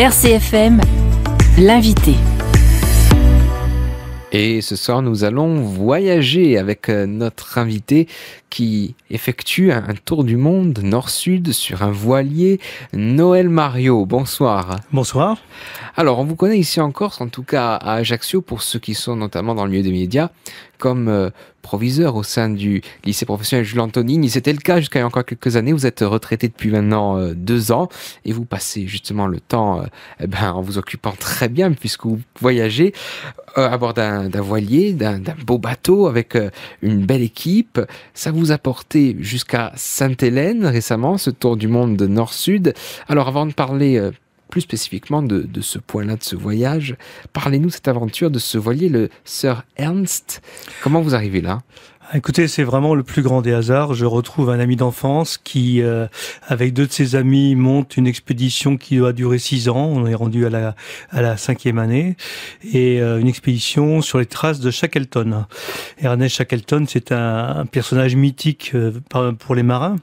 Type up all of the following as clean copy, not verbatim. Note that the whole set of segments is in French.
RCFM, l'invité. Et ce soir, nous allons voyager avec notre invité qui effectue un tour du monde nord-sud sur un voilier. Noël Mariot, bonsoir. Bonsoir. Alors, on vous connaît ici en Corse, en tout cas à Ajaccio, pour ceux qui sont notamment dans le milieu des médias, comme proviseur au sein du lycée professionnel Jules Antonini. C'était le cas jusqu'à il y a encore quelques années. Vous êtes retraité depuis maintenant 2 ans et vous passez justement le temps en vous occupant très bien puisque vous voyagez à bord d'un voilier, d'un beau bateau avec une belle équipe. Ça vous a porté jusqu'à Sainte-Hélène récemment, ce tour du monde de nord-sud. Alors avant de parler plus spécifiquement de ce point-là, de ce voyage, parlez-nous de cette aventure, de ce voilier, le Sir Ernst. Comment vous arrivez là ? Écoutez, c'est vraiment le plus grand des hasards. Je retrouve un ami d'enfance qui, avec 2 de ses amis, monte une expédition qui doit durer 6 ans. On est rendu à la 5e année. Et une expédition sur les traces de Shackleton. Ernest Shackleton, c'est un personnage mythique pour les marins.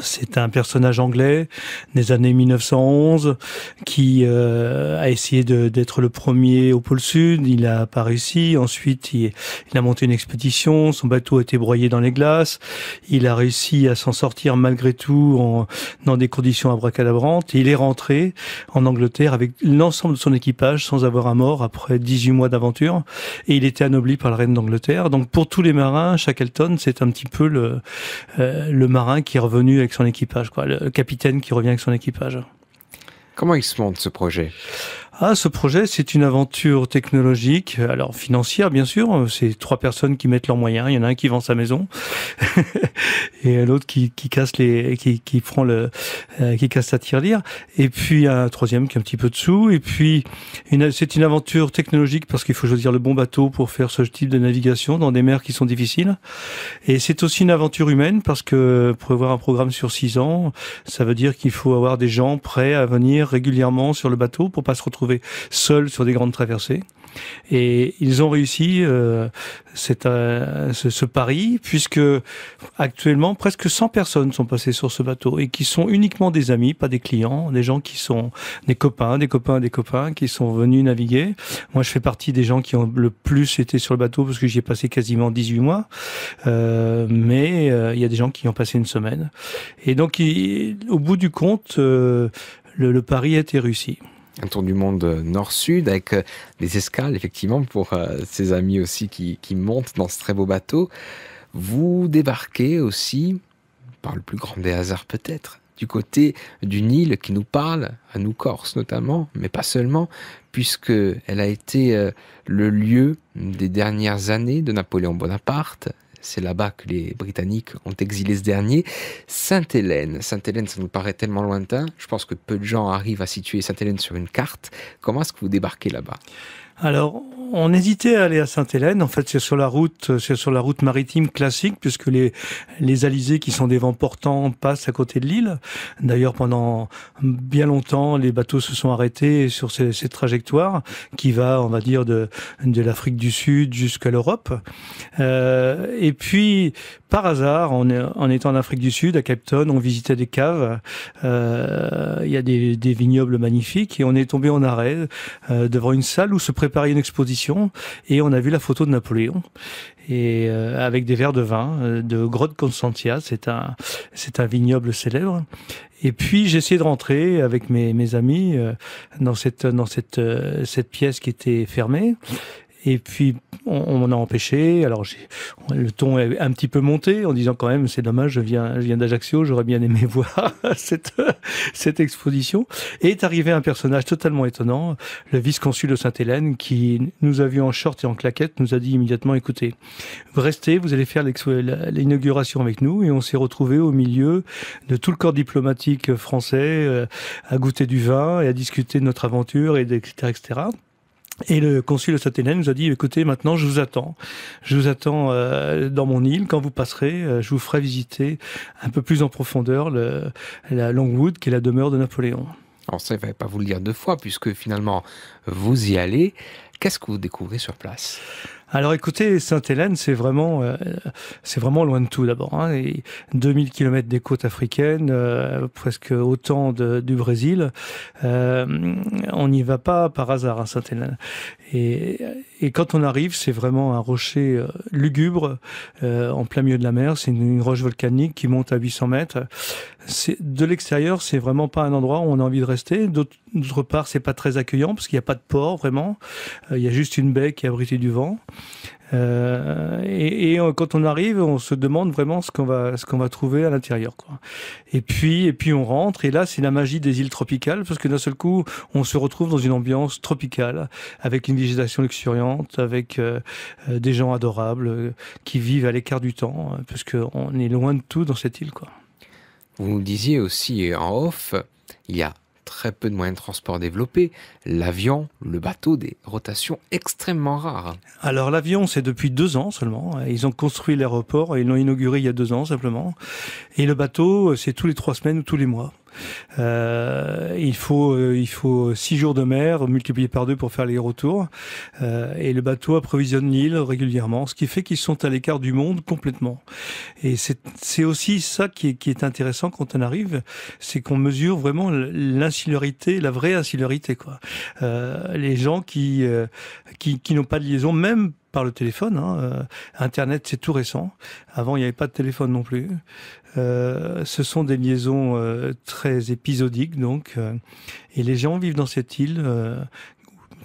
C'est un personnage anglais des années 1911 qui a essayé d'être le premier au pôle Sud. Il n'a pas réussi. Ensuite, il a monté une expédition. Son bateau a été broyé dans les glaces. Il a réussi à s'en sortir malgré tout dans des conditions abracadabrantes. Et il est rentré en Angleterre avec l'ensemble de son équipage sans avoir un mort après 18 mois d'aventure. Et il était anobli par la reine d'Angleterre. Donc pour tous les marins, Shackleton, c'est un petit peu le marin qui est revenu avec son équipage, le capitaine qui revient avec son équipage. Comment il se monte ce projet ? Ce projet, c'est une aventure technologique, alors financière bien sûr, c'est 3 personnes qui mettent leurs moyens, il y en a un qui vend sa maison et l'autre qui casse qui casse sa tirelire, et puis un troisième qui a un petit peu de sous, et puis c'est une aventure technologique parce qu'il faut choisir le bon bateau pour faire ce type de navigation dans des mers qui sont difficiles, et c'est aussi une aventure humaine parce que pour avoir un programme sur 6 ans, ça veut dire qu'il faut avoir des gens prêts à venir régulièrement sur le bateau pour pas se retrouver seuls sur des grandes traversées. Et ils ont réussi ce pari, puisque actuellement presque 100 personnes sont passées sur ce bateau et qui sont uniquement des amis, pas des clients, des gens qui sont des copains qui sont venus naviguer. Moi, je fais partie des gens qui ont le plus été sur le bateau parce que j'y ai passé quasiment 18 mois. Mais il y a des gens qui ont passé une semaine. Et donc, au bout du compte, le pari a été réussi. Un tour du monde nord-sud avec des escales, effectivement, pour ses amis aussi qui montent dans ce très beau bateau. Vous débarquez aussi, par le plus grand des hasards peut-être, du côté d'une île qui nous parle, à nous Corses notamment, mais pas seulement, puisqu'elle a été le lieu des dernières années de Napoléon Bonaparte. C'est là-bas que les Britanniques ont exilé ce dernier. Sainte-Hélène. Sainte-Hélène, ça nous paraît tellement lointain. Je pense que peu de gens arrivent à situer Sainte-Hélène sur une carte. Comment est-ce que vous débarquez là-bas ? Alors, on hésitait à aller à Sainte-Hélène. En fait, c'est sur la route maritime classique, puisque les alizés, qui sont des vents portants, passent à côté de l'île. D'ailleurs, pendant bien longtemps, les bateaux se sont arrêtés sur cette trajectoire qui va, on va dire, de l'Afrique du Sud jusqu'à l'Europe. Et puis, par hasard, en étant en Afrique du Sud, à Cape Town, on visitait des caves. Il y a des vignobles magnifiques et on est tombé en arrêt devant une salle où se préparait une exposition et on a vu la photo de Napoléon et avec des verres de vin de Grotte Constantia, c'est un vignoble célèbre. Et puis j'ai essayé de rentrer avec mes amis dans cette pièce qui était fermée. Et puis, on m'en a empêché. Alors, le ton est un petit peu monté en disant quand même, c'est dommage, je viens d'Ajaccio, j'aurais bien aimé voir cette exposition. Et est arrivé un personnage totalement étonnant, le vice-consul de Sainte-Hélène, qui nous a vus en short et en claquette, nous a dit immédiatement, écoutez, vous restez, vous allez faire l'inauguration avec nous. Et on s'est retrouvés au milieu de tout le corps diplomatique français, à goûter du vin et à discuter de notre aventure, etc., etc. Et le consul de Sainte-Hélène nous a dit, écoutez, maintenant je vous attends dans mon île, quand vous passerez, je vous ferai visiter un peu plus en profondeur la Longwood, qui est la demeure de Napoléon. Alors ça, il ne fallait pas vous le dire 2 fois, puisque finalement, vous y allez. Qu'est-ce que vous découvrez sur place ? Alors écoutez, Sainte-Hélène, c'est vraiment loin de tout d'abord. Hein. Et 2000 kilomètres des côtes africaines, presque autant du Brésil. On n'y va pas par hasard à Sainte-Hélène. Et quand on arrive, c'est vraiment un rocher lugubre en plein milieu de la mer. C'est une roche volcanique qui monte à 800 mètres. De l'extérieur, c'est vraiment pas un endroit où on a envie de rester. D'autre part, c'est pas très accueillant parce qu'il n'y a pas de port vraiment. Il y a juste une baie qui est abritée du vent. Quand on arrive, on se demande vraiment ce qu'on va trouver à l'intérieur, quoi. Et puis on rentre, et là c'est la magie des îles tropicales, parce que d'un seul coup on se retrouve dans une ambiance tropicale, avec une végétation luxuriante, avec des gens adorables qui vivent à l'écart du temps, parce qu'on est loin de tout dans cette île, quoi. Vous nous disiez aussi en off, il y a très peu de moyens de transport développés. L'avion, le bateau, des rotations extrêmement rares. Alors l'avion, c'est depuis 2 ans seulement. Ils ont construit l'aéroport et ils l'ont inauguré il y a 2 ans simplement. Et le bateau, c'est tous les 3 semaines ou tous les mois. Il faut 6 jours de mer multipliés par 2 pour faire les retours. Et le bateau approvisionne l'île régulièrement, ce qui fait qu'ils sont à l'écart du monde complètement. Et c'est aussi ça qui est intéressant quand on arrive, c'est qu'on mesure vraiment l'insularité, la vraie insularité, quoi. Les gens qui n'ont pas de liaison, même par le téléphone. Hein. Internet, c'est tout récent. Avant, il n'y avait pas de téléphone non plus. Ce sont des liaisons très épisodiques, donc. Et les gens vivent dans cette île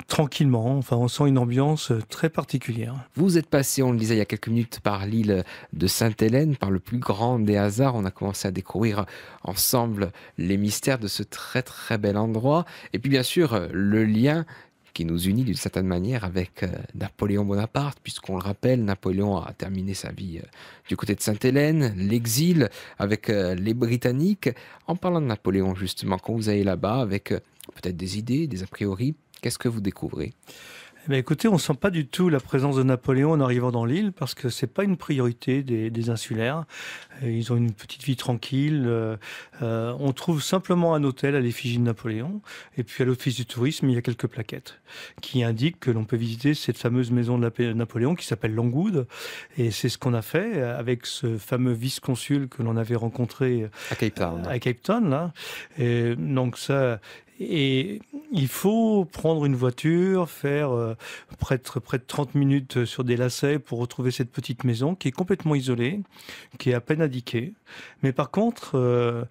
tranquillement. Enfin, on sent une ambiance très particulière. Vous êtes passé, on le disait il y a quelques minutes, par l'île de Sainte-Hélène, par le plus grand des hasards. On a commencé à découvrir ensemble les mystères de ce très très bel endroit. Et puis bien sûr, le lien qui nous unit d'une certaine manière avec Napoléon Bonaparte, puisqu'on le rappelle, Napoléon a terminé sa vie du côté de Sainte-Hélène, l'exil avec les Britanniques. En parlant de Napoléon, justement, quand vous allez là-bas avec peut-être des idées, des a priori, qu'est-ce que vous découvrez ? Eh bien, écoutez, on ne sent pas du tout la présence de Napoléon en arrivant dans l'île parce que c'est pas une priorité des insulaires. Ils ont une petite vie tranquille. On trouve simplement un hôtel à l'effigie de Napoléon. Et puis à l'office du tourisme, il y a quelques plaquettes qui indiquent que l'on peut visiter cette fameuse maison de Napoléon qui s'appelle Longwood. Et c'est ce qu'on a fait avec ce fameux vice-consul que l'on avait rencontré à Cape Town. À Cape Town, là. Et donc ça... Et il faut prendre une voiture, faire près de 30 minutes sur des lacets pour retrouver cette petite maison qui est complètement isolée, qui est à peine indiquée. Mais par contre,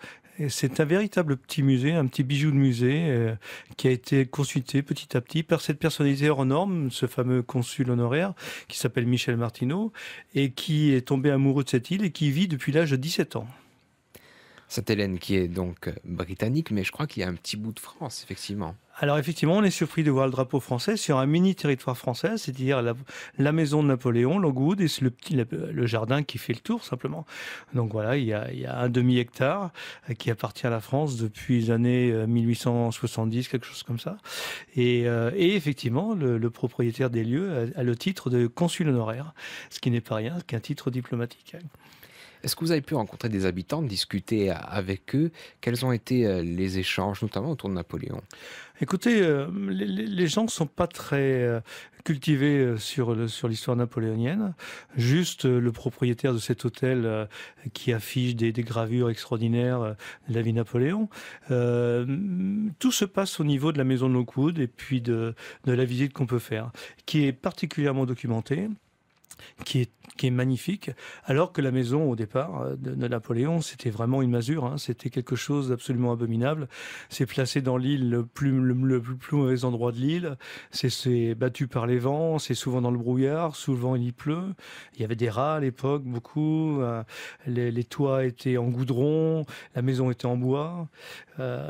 c'est un véritable petit musée, un petit bijou de musée qui a été consulté petit à petit par cette personnalité hors norme, ce fameux consul honoraire qui s'appelle Michel Martineau et qui est tombé amoureux de cette île et qui vit depuis l'âge de 17 ans. Sainte-Hélène qui est donc britannique, mais je crois qu'il y a un petit bout de France, effectivement. Alors effectivement, on est surpris de voir le drapeau français sur un mini territoire français, c'est-à-dire la maison de Napoléon, Longwood, et c'est le jardin qui fait le tour simplement. Donc voilà, il y a un demi-hectare qui appartient à la France depuis les années 1870, quelque chose comme ça. Et effectivement, le propriétaire des lieux a le titre de consul honoraire, ce qui n'est pas rien, qu'un titre diplomatique. Est-ce que vous avez pu rencontrer des habitants, discuter avec eux ? Quels ont été les échanges, notamment autour de Napoléon ? Écoutez, les gens ne sont pas très cultivés sur l'histoire napoléonienne. Juste le propriétaire de cet hôtel qui affiche des gravures extraordinaires de la vie de Napoléon. Tout se passe au niveau de la maison de Longwood et puis de la visite qu'on peut faire, qui est particulièrement documentée. Qui est magnifique, alors que la maison au départ de Napoléon, c'était vraiment une masure, hein, c'était quelque chose d'absolument abominable. C'est placé dans l'île le plus mauvais endroit de l'île, c'est battu par les vents, c'est souvent dans le brouillard, souvent il y pleut. Il y avait des rats à l'époque, beaucoup. Les toits étaient en goudron, la maison était en bois.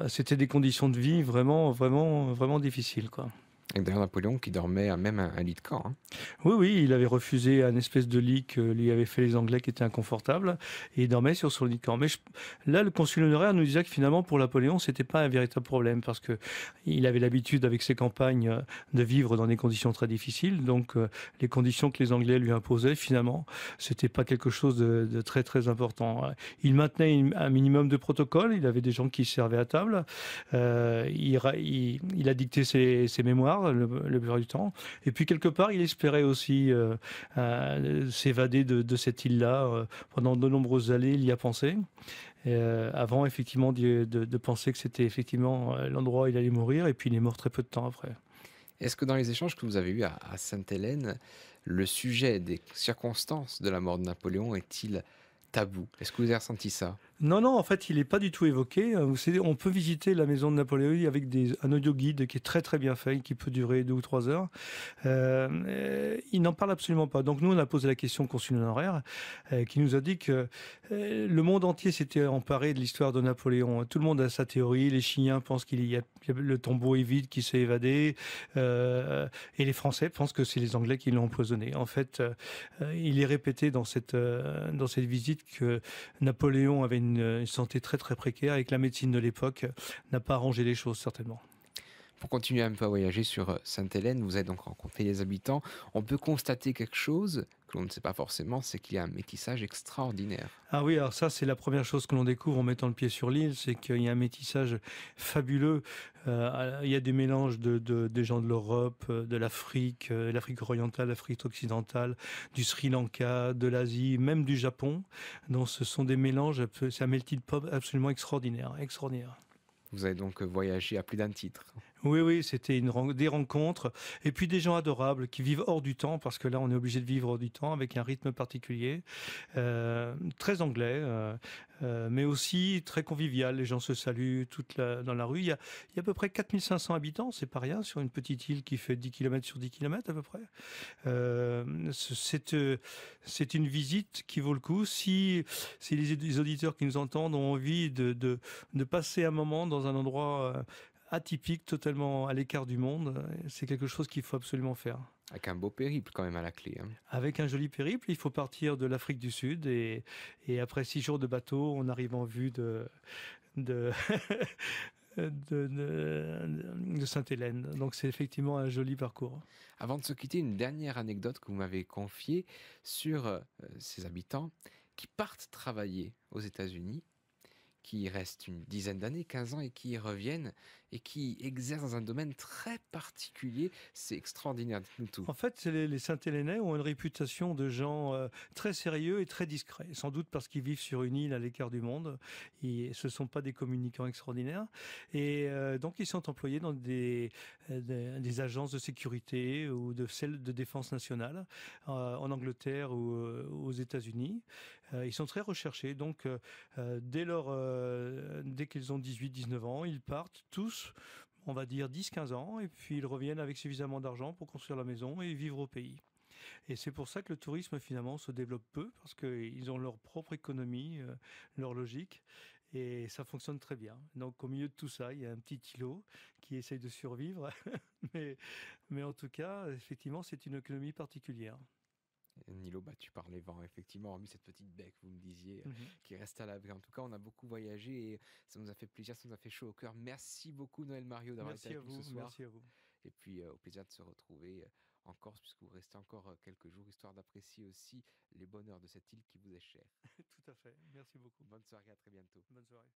C'était des conditions de vie vraiment, vraiment, vraiment difficiles, quoi. Et d'ailleurs, Napoléon qui dormait même un lit de camp. Hein. Oui, il avait refusé un espèce de lit que lui avaient fait les Anglais qui était inconfortable et il dormait sur son lit de camp. Mais là, le consul honoraire nous disait que finalement, pour Napoléon, c'était pas un véritable problème parce que il avait l'habitude avec ses campagnes de vivre dans des conditions très difficiles. Donc, les conditions que les Anglais lui imposaient, finalement, c'était pas quelque chose de très, très important. Il maintenait un minimum de protocole. Il avait des gens qui servaient à table. Il a dicté ses mémoires. soir, le plupart du temps. Et puis quelque part, il espérait aussi s'évader de cette île-là. Pendant de nombreuses années, il y a pensé. Avant, effectivement, de penser que c'était effectivement l'endroit où il allait mourir. Et puis il est mort très peu de temps après. Est-ce que dans les échanges que vous avez eus à Sainte-Hélène, le sujet des circonstances de la mort de Napoléon est-il tabou? Est-ce que vous avez ressenti ça? Non, non, en fait, il n'est pas du tout évoqué. Vous savez, on peut visiter la maison de Napoléon avec un audio guide qui est très très bien fait, qui peut durer 2 ou 3 heures. Il n'en parle absolument pas. Donc nous, on a posé la question au consul honoraire, qui nous a dit que le monde entier s'était emparé de l'histoire de Napoléon. Tout le monde a sa théorie. Les Chiliens pensent le tombeau est vide, qu'il s'est évadé, et les Français pensent que c'est les Anglais qui l'ont empoisonné. En fait, il est répété dans cette visite que Napoléon avait une santé très très précaire et que la médecine de l'époque n'a pas arrangé les choses, certainement. Pour continuer un peu à voyager sur Sainte-Hélène, vous avez donc rencontré les habitants. On peut constater quelque chose que l'on ne sait pas forcément, c'est qu'il y a un métissage extraordinaire. Ah oui, alors ça, c'est la première chose que l'on découvre en mettant le pied sur l'île, c'est qu'il y a un métissage fabuleux. Il y a des mélanges des gens de l'Europe, de l'Afrique, l'Afrique orientale, l'Afrique occidentale, du Sri Lanka, de l'Asie, même du Japon. Donc ce sont des mélanges, c'est un melting pot absolument extraordinaire, extraordinaire. Vous avez donc voyagé à plus d'un titre. Oui, oui, c'était des rencontres et puis des gens adorables qui vivent hors du temps parce que là, on est obligé de vivre hors du temps avec un rythme particulier, très anglais, mais aussi très convivial. Les gens se saluent dans la rue. Il y a à peu près 4500 habitants, c'est pas rien sur une petite île qui fait 10 km sur 10 km à peu près. C'est une visite qui vaut le coup. Si les auditeurs qui nous entendent ont envie de passer un moment dans un endroit atypique, totalement à l'écart du monde, c'est quelque chose qu'il faut absolument faire. Avec un beau périple quand même à la clé. Avec un joli périple, il faut partir de l'Afrique du Sud et après 6 jours de bateau, on arrive en vue de Sainte-Hélène. Donc c'est effectivement un joli parcours. Avant de se quitter, une dernière anecdote que vous m'avez confiée sur ces habitants qui partent travailler aux États-Unis, qui restent une dizaine d'années, 15 ans, et qui y reviennent et qui exercent dans un domaine très particulier. C'est extraordinaire, dites-nous tout. En fait, les Saint-Hélénais ont une réputation de gens très sérieux et très discrets, sans doute parce qu'ils vivent sur une île à l'écart du monde. Et ce ne sont pas des communicants extraordinaires. Et donc, ils sont employés dans des agences de sécurité ou celles de défense nationale en Angleterre ou aux États-Unis. Ils sont très recherchés. Donc, dès qu'ils ont 18-19 ans, ils partent tous, on va dire 10-15 ans, et puis ils reviennent avec suffisamment d'argent pour construire la maison et vivre au pays. Et c'est pour ça que le tourisme finalement se développe peu, parce qu'ils ont leur propre économie, leur logique, et ça fonctionne très bien. Donc au milieu de tout ça, il y a un petit îlot qui essaye de survivre, mais en tout cas, effectivement, c'est une économie particulière. Un îlot battu par les vents, effectivement, hormis cette petite baie que vous me disiez, qui reste à l'abri. En tout cas, on a beaucoup voyagé et ça nous a fait plaisir, ça nous a fait chaud au cœur. Merci beaucoup, Noël Mario, d'avoir été avec nous ce soir. Merci à vous. Et puis, au plaisir de se retrouver en Corse, puisque vous restez encore quelques jours, histoire d'apprécier aussi les bonheurs de cette île qui vous est chère. Tout à fait. Merci beaucoup. Bonne soirée, à très bientôt. Bonne soirée.